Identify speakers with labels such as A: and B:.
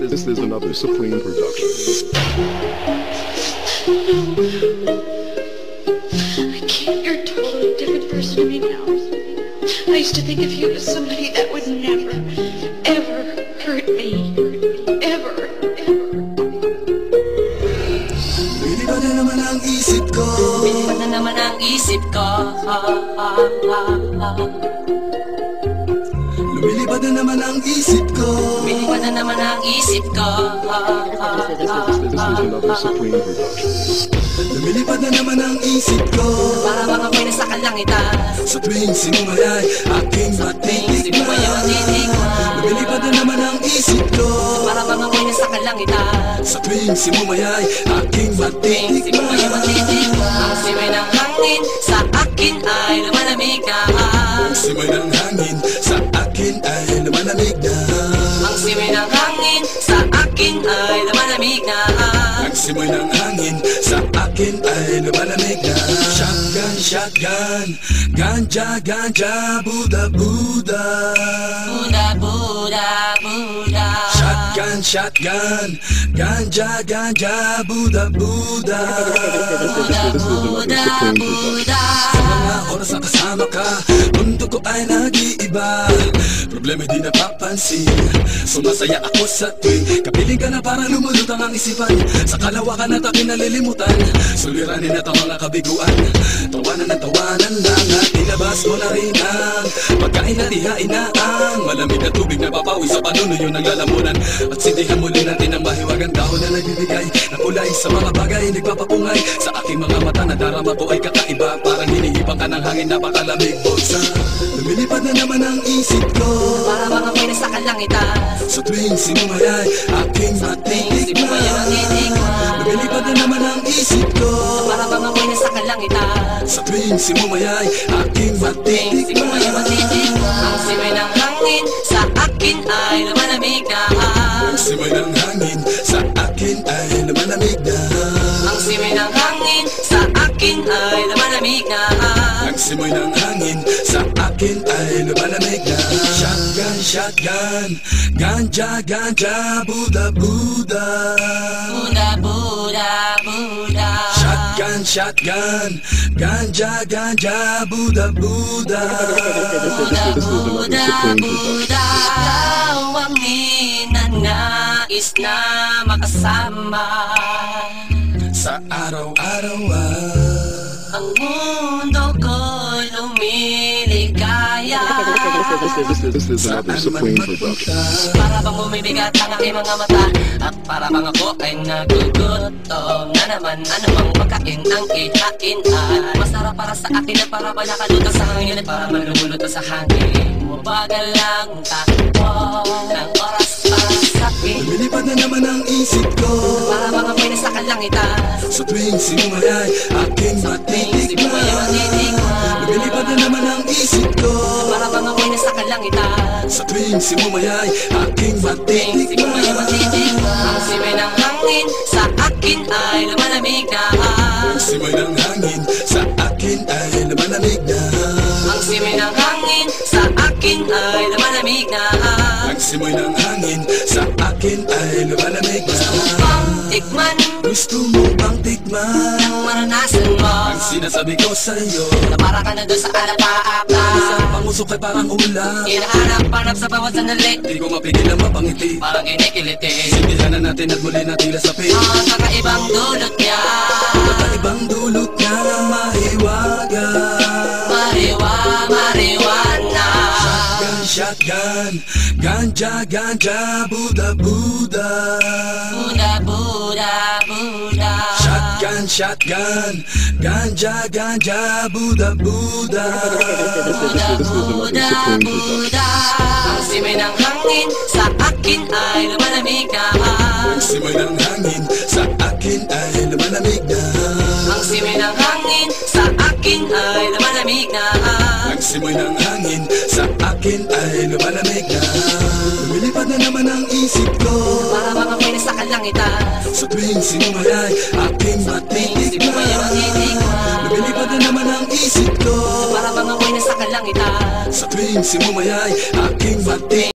A: This is another Supreme production.
B: I can't. You're a totally different person to me now. I used to think of you as somebody that would never, ever hurt me. Ever.
C: Lumilipad na naman ang isip ko.
D: Lumilipad na naman ang isip ko.
C: Lumilipad na naman ang isip ko.
D: Lumilipad na naman ang isip ko.
A: This is another Supreme production.
C: Lumilipad na naman ang isip ko.
D: Para bang ako'y nasa kalangitan.
C: Sa tuwing sinumay aking matitikman. Lumilipad na naman ang isip ko.
D: Para bang ako'y nasa kalangitan.
C: Sa tuwing sinumay aking matitikman.
D: Ang simoy ng hangin sa akin ay lumalamig na.
C: Ang simoy ng hangin sa akin ay lumalamig na.
D: Ang simoy ng hangin sa akin ay lumalamig na.
C: Ang simoy ng hangin sa akin ay lumalamig na. Shotgun, shotgun, ganja, ganja, Buddha, Buddha.
D: Buddha, Buddha, Buddha.
C: Shotgun, shotgun, ganja, ganja, Buddha, Buddha.
D: Buddha, Buddha.
C: Sa mga oras na kasama ka, mundo ko ay nag-iiba. Problema di napapansin, sumasaya ako sa tuwing kapiling ka na parang lumulutang ang isipan. Sa kalawakan at aking nalilimutan, suliranin at ang mga kabiguan. Tawanan at tawanan lang at ilabas mo na rin ang pagkain at ihain na ang malamig na tubig na papawi sa panunuyo ng lalamunan. At sindihan muli natin ang mahiwagang dahon na nagbibigay na kulay sa mga bagay nagpapapungay. Sa aking mga mata na darama ko ay kakaiba, parang hinihipang ka ng hangin, napakalamig bulsa. Lumilipad na naman ang isip ko.
D: Para bang ako'y nasa kalangitan.
C: Sa tuwing sinumay aking matitikman. Lumilipad na naman ang isip ko.
D: Para bang ako'y nasa kalangitan.
C: Sa tuwing sinumay aking matitikman.
D: Ang simoy ng hangin sa akin ay lumalamig na.
C: Ang simoy ng hangin sa akin ay lumalamig na.
D: Ang simoy ng hangin sa akin ay lumalamig na.
C: Ang simoy ng hangin sa akin ay lumalamig na. Shotgun, shotgun, ganja, ganja, Buddha, Buddha.
D: Buddha, Buddha, Buddha.
C: Shotgun, shotgun, ganja, ganja, Buddha, Buddha.
D: Buddha, Buddha, Buddha. Ikaw ang ninanais na makasama.
C: Sa araw-araw
D: ang mundo ko'y lumiligaya.
A: This is another Supreme production.
D: Para bang bumibigat ang aking mga mata, at para bang ako ay nagugutom na naman. Anumang pagkain ang ihain ay masarap para sa akin at para ba nakaluto sa hangin at para malumuluto sa hangin. Mabagal lang takbo ng oras para sa akin.
C: lumilipad na naman ang isip ko.
D: Para bang ako'y nasa kalangitan.
C: Sa tuwing sinumay aking matitikman. Lumilipad na naman ang isip ko.
D: Para bang ako'y nasa kalangitan.
C: Sa tuwing sinumay aking matitikman.
D: Ang simoy ng hangin sa akin ay lumalamig na.
C: Ang simoy ng hangin sa akin ay lumalamig na.
D: Ang simoy ng hangin sa akin ay lumalamig na.
C: Ang simoy ng hangin sa akin ay lumalamig na.
D: Tikman,
C: Gusto mo bang tikman
D: ang maranasan mo,
C: ang sinasabi ko sa'yo?
D: na para ka na doon sa alapaapa.
C: Isang pangusok ay parang ulam.
D: Hinahanap-hanap sa bawat sandali,
C: Di ko mapigil ang mapangiti.
D: parang kinikiliti.
C: Sindihan na natin at muli na tila sa pin.
D: Ang kakaibang dulot niya,
C: Kakaibang dulot niya ng mahiwaga.
D: marijuana.
C: Shotgun, shotgun, ganja, ganja, Buddha, Buddha.
D: Buddha, Buddha, Buddha.
C: Shotgun, shotgun, ganja, ganja, Buddha, Buddha.
D: Buddha, Buddha, Buddha. Ang simoy ng hangin sa akin ay lumalamig na.
C: Ang simoy ng hangin sa akin ay lumalamig na.
D: Ang simoy ng hangin sa akin ay lumalamig na.
C: Ang simoy ng hangin sa akin ay lumalamig na. Lumilipad na naman ang isip ko.
D: Para bang ako'y nasa langitas.
C: Sa tuwing sinumayay, aking matitikman. Lumilipad na naman ang isip ko,
D: Para bang ako'y nasa kalangitan.
C: sa tuwing sinumayay, aking matitikman.